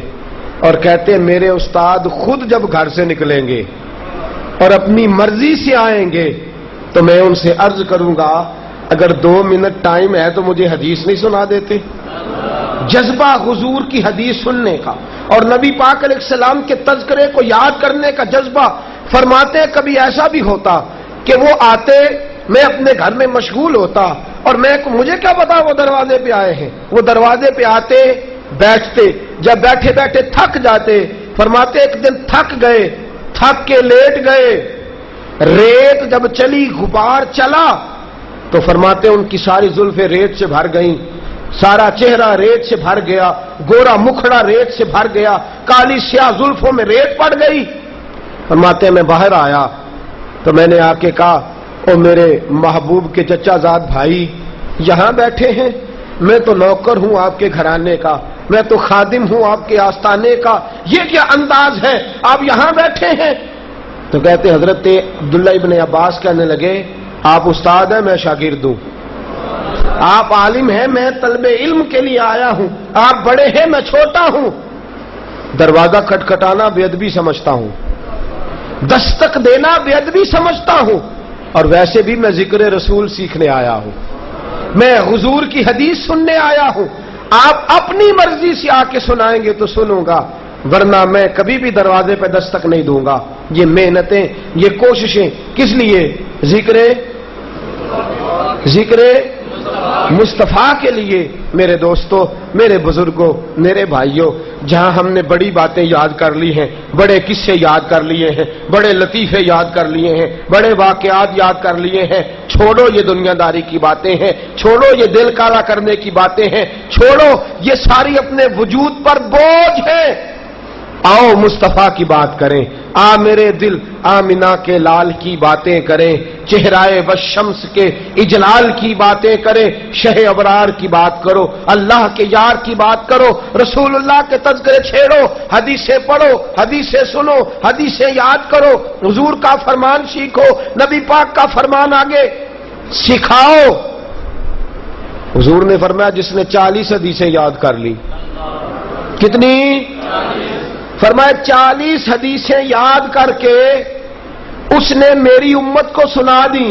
اور کہتے میرے استاد خود جب گھر سے نکلیں گے اور اپنی مرضی سے آئیں گے تو میں ان سے عرض کروں گا اگر 2 منٹ ٹائم ہے تو مجھے حدیث نہیں سنا دیتے۔ جذبہ حضور کی حدیث سننے کا اور نبی پاک علیہ السلام کے تذکرے کو یاد کرنے کا جذبہ۔ فرماتے کبھی ایسا بھی ہوتا کہ وہ آتے، میں اپنے گھر میں مشغول ہوتا اور مجھے کیا پتا وہ دروازے پہ آئے ہیں، وہ دروازے پہ آتے بیٹھتے، جب بیٹھے بیٹھے تھک جاتے، فرماتے ایک دن تھک گئے، تھک کے لیٹ گئے، ریت جب چلی، غبار چلا تو فرماتے ان کی ساری زلفیں ریت سے بھر گئیں، سارا چہرہ ریت سے بھر گیا، گورا مکھڑا ریت سے بھر گیا، کالی سیاہ زلفوں میں ریت پڑ گئی۔ فرماتے میں باہر آیا تو میں نے آ کے کہا او میرے محبوب کے چچا زاد بھائی یہاں بیٹھے ہیں، میں تو نوکر ہوں آپ کے گھرانے کا، میں تو خادم ہوں آپ کے آستانے کا، یہ کیا انداز ہے آپ یہاں بیٹھے ہیں؟ تو کہتے حضرت عبداللہ ابن عباس کہنے لگے آپ استاد ہیں میں شاگرد ہوں، آپ عالم ہیں میں طلب علم کے لیے آیا ہوں، آپ بڑے ہیں میں چھوٹا ہوں، دروازہ کھٹکھٹانا بے ادبی سمجھتا ہوں، دستک دینا بے ادبی سمجھتا ہوں، اور ویسے بھی میں ذکر رسول سیکھنے آیا ہوں، میں حضور کی حدیث سننے آیا ہوں. آپ اپنی مرضی سے آ کے سنائیں گے تو سنوں گا، ورنہ میں کبھی بھی دروازے پہ دستک نہیں دوں گا. یہ محنتیں، یہ کوششیں کس لیے؟ ذکر مصطفیٰ کے لیے. میرے دوستوں، میرے بزرگوں، میرے بھائیوں، جہاں ہم نے بڑی باتیں یاد کر لی ہیں، بڑے قصے یاد کر لیے ہیں، بڑے لطیفے یاد کر لیے ہیں، بڑے واقعات یاد کر لیے ہیں، چھوڑو یہ دنیا داری کی باتیں ہیں، چھوڑو یہ دل کالا کرنے کی باتیں ہیں، چھوڑو یہ ساری اپنے وجود پر بوجھ ہیں. آؤ مصطفیٰ کی بات کریں. آ میرے دل آمنہ کے لال کی باتیں کریں، چہرائے والشمس کے اجلال کی باتیں کریں، شہ ابرار کی بات کرو، اللہ کے یار کی بات کرو، رسول اللہ کے تذکرے چھیڑو، حدیثیں پڑھو، حدیثیں سنو، حدیثیں یاد کرو، حضور کا فرمان سیکھو، نبی پاک کا فرمان آگے سکھاؤ. حضور نے فرمایا جس نے 40 حدیثیں یاد کر لی. کتنی؟ فرمایا 40 حدیثیں یاد کر کے اس نے میری امت کو سنا دی.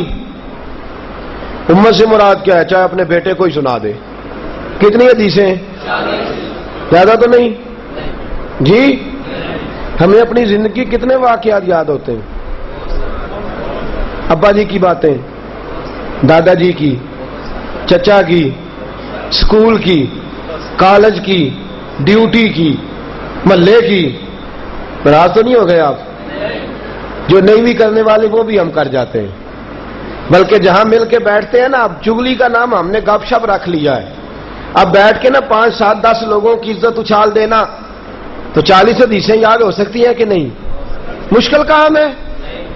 امت سے مراد کیا ہے؟ چاہے اپنے بیٹے کو ہی سنا دے. کتنی حدیثیں؟ زیادہ تو نہیں جی. ہمیں اپنی زندگی کتنے واقعات یاد ہوتے ہیں؟ ابا جی کی باتیں، دادا جی کی، چچا کی، اسکول کی، کالج کی، ڈیوٹی کی، محلے کی. ناراض تو نہیں ہو گئے آپ؟ جو نہیں بھی کرنے والے وہ بھی ہم کر جاتے ہیں. بلکہ جہاں مل کے بیٹھتے ہیں نا، اب چگلی کا نام ہم نے گپ شپ رکھ لیا ہے. اب بیٹھ کے نا 5 7 10 لوگوں کی عزت اچھال دینا، تو 40 حدیثیں یاد ہو سکتی ہیں کہ نہیں؟ مشکل کام ہے.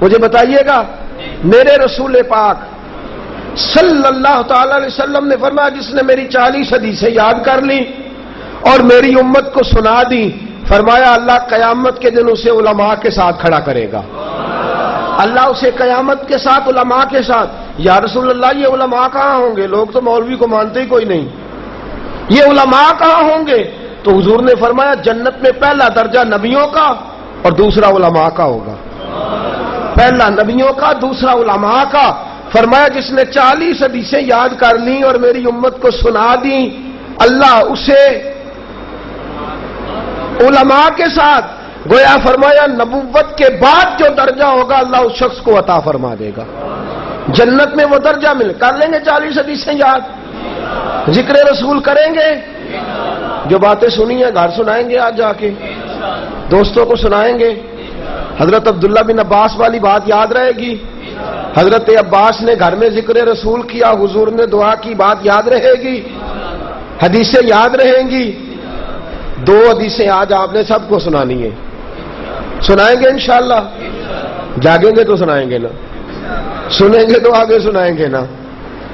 مجھے بتائیے گا. میرے رسول پاک صلی اللہ تعالی علیہ وسلم نے فرمایا جس نے میری 40 حدیثیں یاد کر لی اور میری امت کو سنا دی، فرمایا اللہ قیامت کے دن اسے علماء کے ساتھ کھڑا کرے گا. اللہ اسے قیامت کے ساتھ، علماء کے ساتھ. یا رسول اللہ یہ علماء کہاں ہوں گے؟ لوگ تو مولوی کو مانتے ہی کوئی نہیں. یہ علماء کہاں ہوں گے؟ تو حضور نے فرمایا جنت میں پہلا درجہ نبیوں کا اور دوسرا علماء کا ہوگا. پہلا نبیوں کا، دوسرا علماء کا. فرمایا جس نے 40 حدیثیں یاد کر لی اور میری امت کو سنا دی، اللہ اسے علماء کے ساتھ، گویا فرمایا نبوت کے بعد جو درجہ ہوگا اللہ اس شخص کو عطا فرما دے گا. جنت میں وہ درجہ مل. کر لیں گے 40 حدیثیں یاد؟ ذکر رسول کریں گے؟ جو باتیں سنی ہیں گھر سنائیں گے، آج جا کے دوستوں کو سنائیں گے. حضرت عبداللہ بن عباس والی بات یاد رہے گی. حضرت عباس نے گھر میں ذکر رسول کیا، حضور نے دعا کی، بات یاد رہے گی، حدیثیں یاد رہیں گی. 2 حدیثیں آج آپ نے سب کو سنانی ہے. سنائیں گے انشاءاللہ؟ جاگیں گے تو سنائیں گے نا، سنیں گے تو آگے سنائیں گے نا.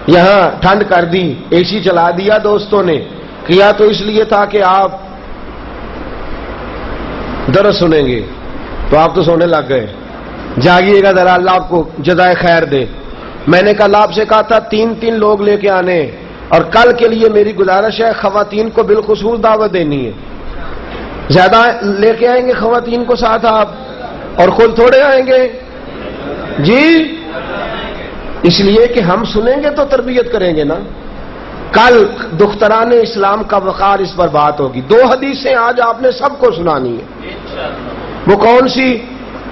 یہاں ٹھنڈ کر دی، اے سی چلا دیا دوستوں نے. کیا تو اس لیے تھا کہ آپ درس سنیں گے، تو آپ تو سونے لگ گئے. جاگیے گا ذرا، اللہ آپ کو جزائے خیر دے. میں نے کل آپ سے کہا تھا 3 لوگ لے کے آنے، اور کل کے لیے میری گزارش ہے خواتین کو بالخصوص دعوت دینی ہے. زیادہ لے کے آئیں گے خواتین کو ساتھ آپ، اور خود تھوڑے آئیں گے جی. اس لیے کہ ہم سنیں گے تو تربیت کریں گے نا. کل دختران اسلام کا وقار اس پر بات ہوگی. 2 حدیثیں آج آپ نے سب کو سنانی ہے. وہ کون سی؟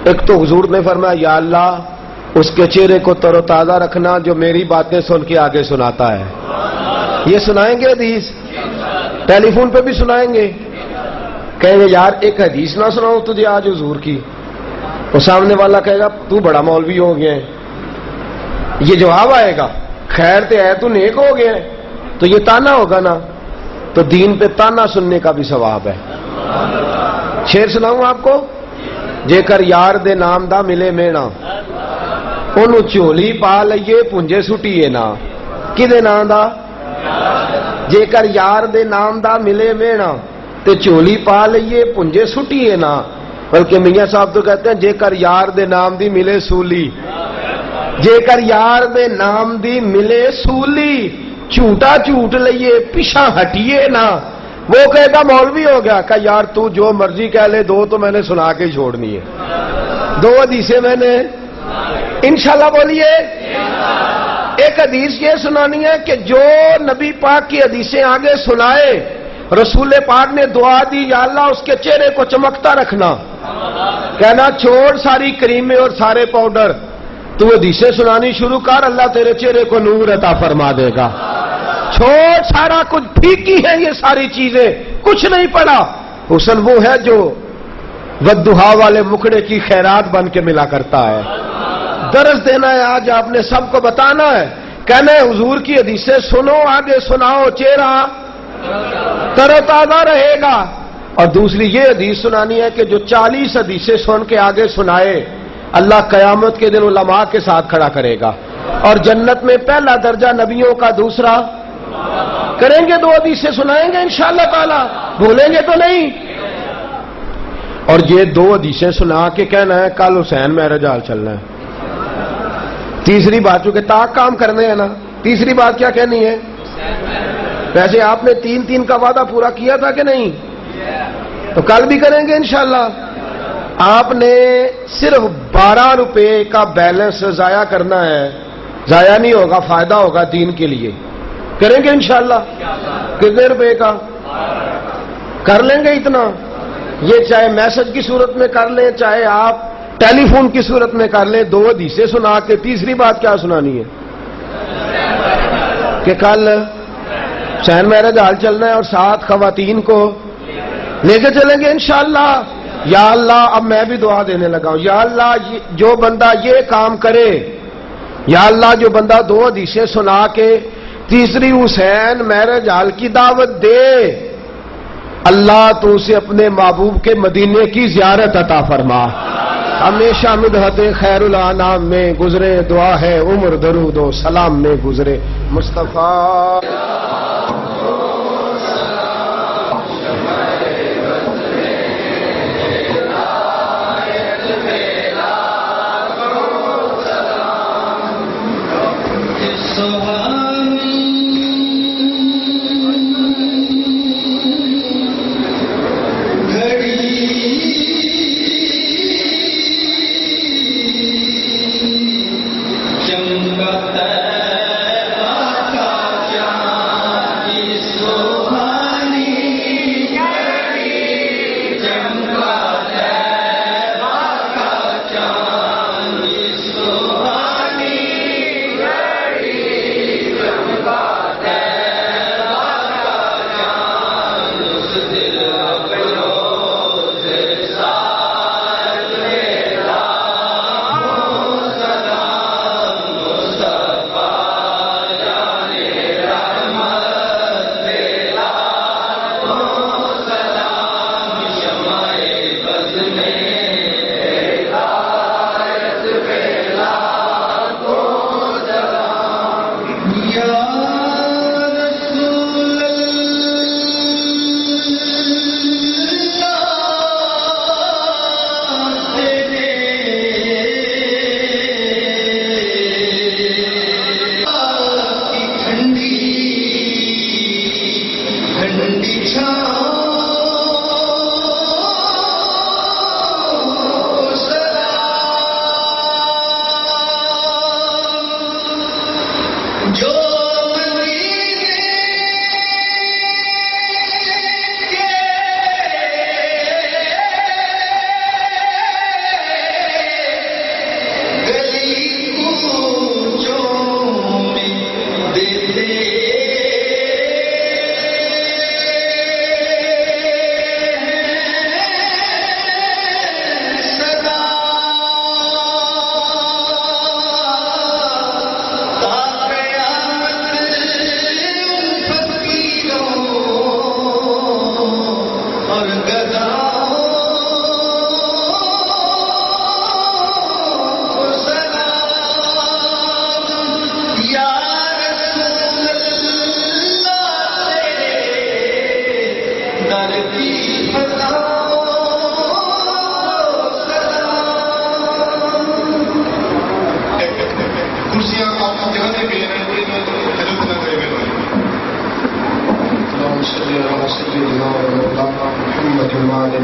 ایک تو حضور نے فرمایا یا اللہ اس کے چہرے کو تر و تازہ رکھنا جو میری باتیں سن کے آگے سناتا ہے. یہ سنائیں گے حدیث؟ ٹیلی فون پہ بھی سنائیں گے. کہیں گے یار ایک حدیث نہ سناؤں تجھے آج حضور کی؟ وہ سامنے والا کہے گا تو بڑا مولوی ہو گیا ہے. یہ جواب آئے گا خیر تے ہے تو نیک ہو گیا ہے. تو یہ تانا ہوگا نا. تو دین پہ تانا سننے کا بھی ثواب ہے. شعر سناؤں آپ کو؟ جے کر یار دے نام دا ملے مینا، انہوں چولی پا لئیے پونجے سٹیے نا. کدے نام دا؟ جے کر یار دے نام دا ملے مینا تے چولی پا لئیے پونجے سٹیے نا. بلکہ میاں صاحب تو کہتے ہیں جے کر یار دے نام دی ملے سولی، جے کر یار دے نام دی ملے سولی، جھوٹا جھوٹ لئیے پیچھا ہٹیے نا. وہ کہے گا مولوی ہو گیا. کہ یار تو جو مرضی کہہ لے، 2 تو میں نے سنا کے چھوڑنی ہے. 2 حدیثیں میں نے انشاءاللہ بولیے. ایک حدیث یہ سنانی ہے کہ جو نبی پاک کی حدیثیں آگے سنائے، رسول پاک نے دعا دی یا اللہ اس کے چہرے کو چمکتا رکھنا، کہنا چھوڑ ساری کریمیں اور سارے پاؤڈر، تو حدیثیں سنانی شروع کر، اللہ تیرے چہرے کو نور عطا فرما دے گا. چھوڑ سارا کچھ، پھیکی ہے یہ ساری چیزیں، کچھ نہیں پڑا. حسن وہ ہے جو ودھا والے مکڑے کی خیرات بن کے ملا کرتا ہے. درس دینا ہے آج، آپ نے سب کو بتانا ہے، کہنا ہے حضور کی حدیثیں سنو، آگے سناؤ، چہرہ تر و تازہ رہے گا. اور دوسری یہ حدیث سنانی ہے کہ جو 40 حدیثیں سن کے آگے سنائے، اللہ قیامت کے دن علماء کے ساتھ کھڑا کرے گا، اور جنت میں پہلا درجہ نبیوں کا، دوسرا کریں گے. 2 حدیثیں سنائیں گے انشاءاللہ تعالی، بھولیں گے تو نہیں. اور یہ 2 حدیثیں سنا کے کہنا ہے کل حسین معراج حال چلنا ہے. تیسری بات، چونکہ تاک کام کرنے ہیں نا، تیسری بات کیا کہنی ہے؟ ویسے آپ نے 3 کا وعدہ پورا کیا تھا کہ نہیں؟ تو کل بھی کریں گے انشاءاللہ. آپ نے صرف 12 روپے کا بیلنس ضائع کرنا ہے، ضائع نہیں ہوگا، فائدہ ہوگا دین کے لیے. کریں گے انشاءاللہ. کتنے روپے کا کر لیں گے؟ اتنا. یہ چاہے میسج کی صورت میں کر لیں، چاہے آپ ٹیلی فون کی صورت میں کر لیں. 2 حدیثیں سنا کے تیسری بات کیا سنانی ہے؟ کہ کل حسین معراج حال چلنا ہے اور 7 خواتین کو لے کے چلیں گے انشاءاللہ. یا اللہ، اب میں بھی دعا دینے لگا ہوں، یا اللہ جو بندہ یہ کام کرے، یا اللہ جو بندہ 2 حدیثیں سنا کے تیسری حسین معراج حال کی دعوت دے، اللہ تو اسے اپنے محبوب کے مدینے کی زیارت عطا فرما. ہمیشہ مدحت خیر الانام میں گزرے، دعا ہے عمر درود و سلام میں گزرے. مصطفیٰ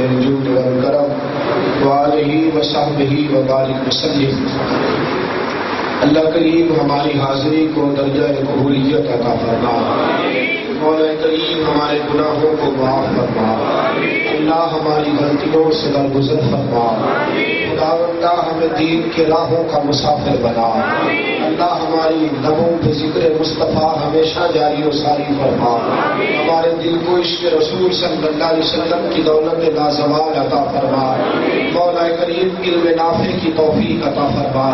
الجود والكرم وآله وصحبه وبارك وسلم. اللہ کریم ہماری حاضری کو درجہ قبولیت عطا فرما، مولا کریم ہمارے گناہوں کو معاف فرما، اللہ ہماری غلطیوں سے درگزر فرما، خداوندہ ہمیں دین کے راہوں کا مسافر بنا، اللہ ہماری لبوں پہ ذکر مصطفیٰ ہمیشہ جاری و ساری فرما، ہمارے دل کو عشق رسول صلی اللہ علیہ وسلم کی دولت لازوال عطا فرما، مولا کریم علم نافع کی توفیق عطا فرما،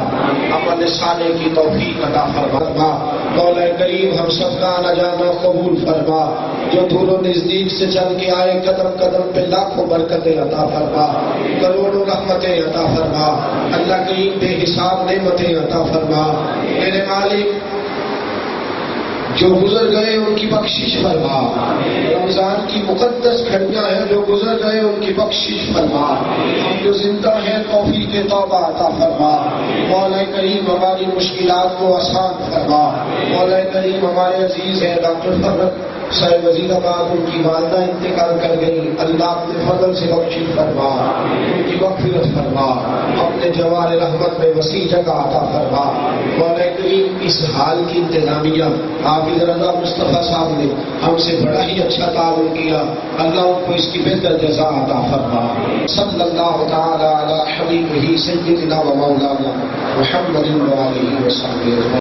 عمل صالح کی توفیق عطا فرما، مولا کریم ہم سب کا آنا جانا قبول فرما، جو دور و نزدیک سے چل کے آئے قدم قدم پہ لاکھوں برکتیں عطا فرما، کروڑوں رحمتیں عطا فرما، اللہ کریم بے حساب نعمتیں عطا فرما، میرے مالک جو گزر گئے ان کی بخشش فرما، رمضان کی مقدس گھڑیاں ہیں جو گزر گئے ان کی بخشش فرما، ہم جو زندہ ہیں توفیق توبہ عطا فرما، مولا کریم ہماری مشکلات کو آسان فرما، مولا کریم ہمارے عزیز ہیں ڈاکٹر فرد صاحب وزیر آباد، ان کی والدہ انتقال کر گئی، اللہ اپنے فضل سے بخشش فرما، ان کی مغفرت فرما، اپنے جوار رحمت میں وسیع جگہ عطا فرما، مولا کریم اس حال کی انتظامیہ حافظ رضا مصطفیٰ صاحب نے ہم سے بڑا ہی اچھا تعاون کیا، اللہ ان کو اس کی بہتر جزا عطا فرما، صلی اللہ تعالی علی حبیبہ سیدنا و مولانا محمد و آلہ وصحبہ